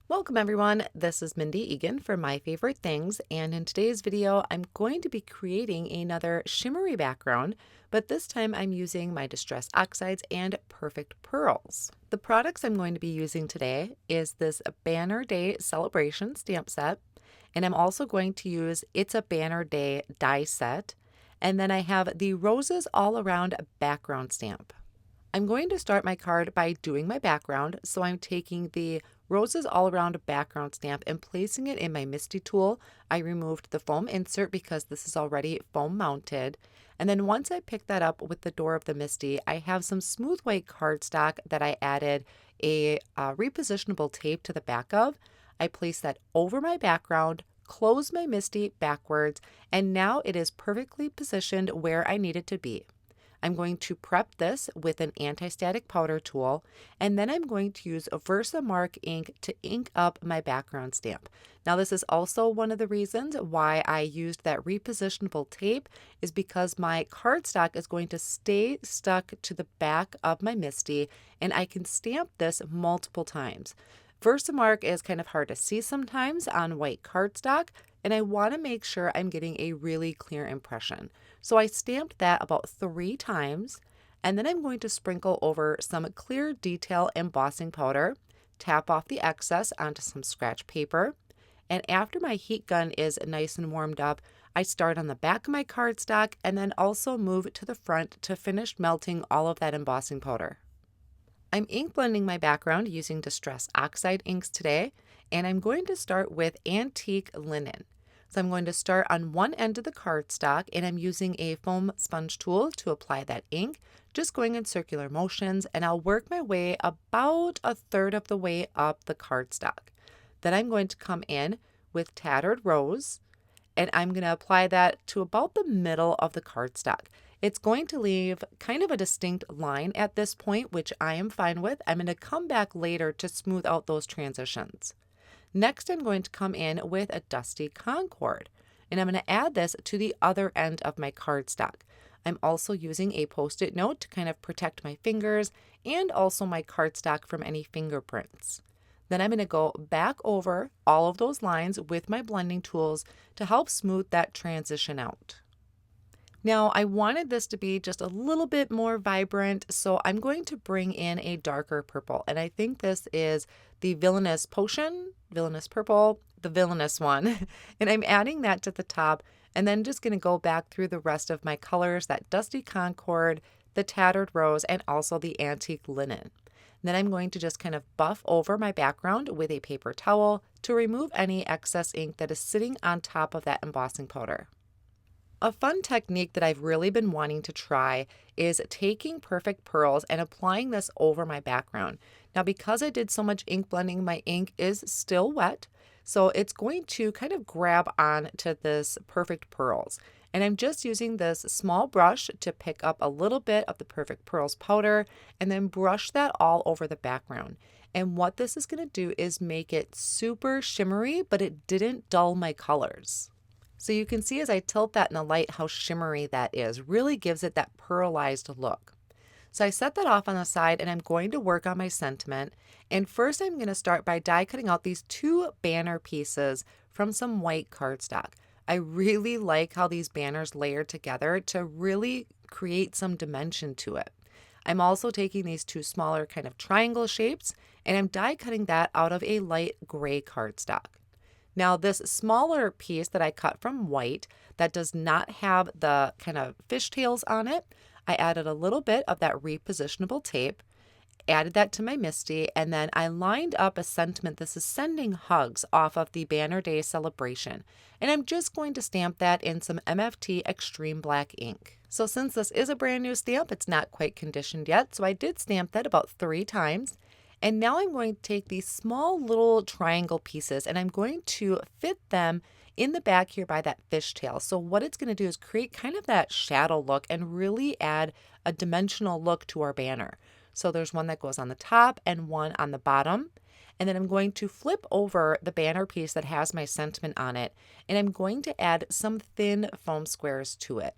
Welcome everyone, this is Mindy Egan for My Favorite Things, and in today's video I'm going to be creating another shimmery background, but this time I'm using my Distress Oxides and Perfect Pearls. The products I'm going to be using today is this Banner Day Celebration stamp set, and I'm also going to use It's a Banner Day die set, and then I have the Roses All Around background stamp. I'm going to start my card by doing my background, so I'm taking the Roses All Around background stamp and placing it in my Misty tool. I removed the foam insert because this is already foam mounted. And then once I pick that up with the door of the Misty, I have some smooth white cardstock that I added a repositionable tape to the back of. I place that over my background, close my Misty backwards, and now it is perfectly positioned where I need it to be. I'm going to prep this with an anti-static powder tool, and then I'm going to use a Versamark ink to ink up my background stamp. Now this is also one of the reasons why I used that repositionable tape, is because my cardstock is going to stay stuck to the back of my Misty, and I can stamp this multiple times. Versamark is kind of hard to see sometimes on white cardstock, and I want to make sure I'm getting a really clear impression. So I stamped that about 3 times, and then I'm going to sprinkle over some clear detail embossing powder, tap off the excess onto some scratch paper, and after my heat gun is nice and warmed up, I start on the back of my cardstock and then also move to the front to finish melting all of that embossing powder. I'm ink blending my background using Distress Oxide inks today, and I'm going to start with Antique Linen. So I'm going to start on one end of the cardstock, and I'm using a foam sponge tool to apply that ink, just going in circular motions, and I'll work my way about a third of the way up the cardstock. Then I'm going to come in with Tattered Rose, and I'm going to apply that to about the middle of the cardstock. It's going to leave kind of a distinct line at this point, which I am fine with. I'm going to come back later to smooth out those transitions. Next, I'm going to come in with a Dusty Concord, and I'm going to add this to the other end of my cardstock. I'm also using a Post-it note to kind of protect my fingers and also my cardstock from any fingerprints. Then I'm going to go back over all of those lines with my blending tools to help smooth that transition out. Now, I wanted this to be just a little bit more vibrant, so I'm going to bring in a darker purple, and I think this is the Villainous Potion, Villainous Purple, the Villainous one, and I'm adding that to the top, and then just going to go back through the rest of my colors, that Dusty Concord, the Tattered Rose, and also the Antique Linen. Then I'm going to just kind of buff over my background with a paper towel to remove any excess ink that is sitting on top of that embossing powder. A fun technique that I've really been wanting to try is taking Perfect Pearls and applying this over my background. Now, because I did so much ink blending, my ink is still wet, so it's going to kind of grab on to this Perfect Pearls. And I'm just using this small brush to pick up a little bit of the Perfect Pearls powder and then brush that all over the background. And what this is going to do is make it super shimmery, but it didn't dull my colors. So you can see as I tilt that in the light how shimmery that is. Really gives it that pearlized look. So I set that off on the side, and I'm going to work on my sentiment. And first I'm going to start by die cutting out these 2 banner pieces from some white cardstock. I really like how these banners layer together to really create some dimension to it. I'm also taking these 2 smaller kind of triangle shapes, and I'm die cutting that out of a light gray cardstock. Now this smaller piece that I cut from white that does not have the kind of fishtails on it, I added a little bit of that repositionable tape, added that to my Misty, and then I lined up a sentiment. This is sending hugs off of the Banner Day celebration. And I'm just going to stamp that in some MFT Extreme Black ink. So since this is a brand new stamp, it's not quite conditioned yet. So I did stamp that about 3 times. And now I'm going to take these small little triangle pieces and I'm going to fit them in the back here by that fishtail. So what it's going to do is create kind of that shadow look and really add a dimensional look to our banner. So there's one that goes on the top and one on the bottom. And then I'm going to flip over the banner piece that has my sentiment on it, and I'm going to add some thin foam squares to it.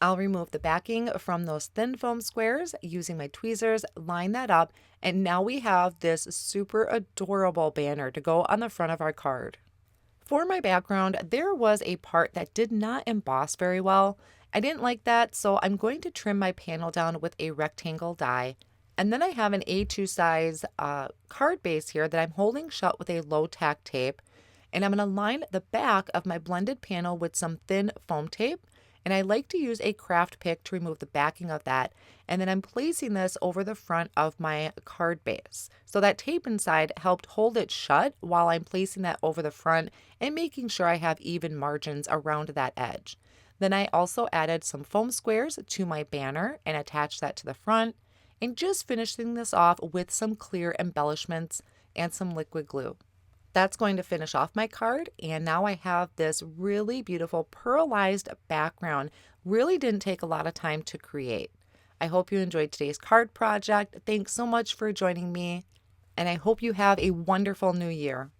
I'll remove the backing from those thin foam squares using my tweezers, line that up, and now we have this super adorable banner to go on the front of our card. For my background, there was a part that did not emboss very well. I didn't like that, so I'm going to trim my panel down with a rectangle die. And then I have an A2 size card base here that I'm holding shut with a low tack tape. And I'm going to line the back of my blended panel with some thin foam tape. And I like to use a craft pick to remove the backing of that. And then I'm placing this over the front of my card base. So that tape inside helped hold it shut while I'm placing that over the front and making sure I have even margins around that edge. Then I also added some foam squares to my banner and attached that to the front, and just finishing this off with some clear embellishments and some liquid glue. That's going to finish off my card, and now I have this really beautiful pearlized background. Really didn't take a lot of time to create. I hope you enjoyed today's card project. Thanks so much for joining me, and I hope you have a wonderful new year.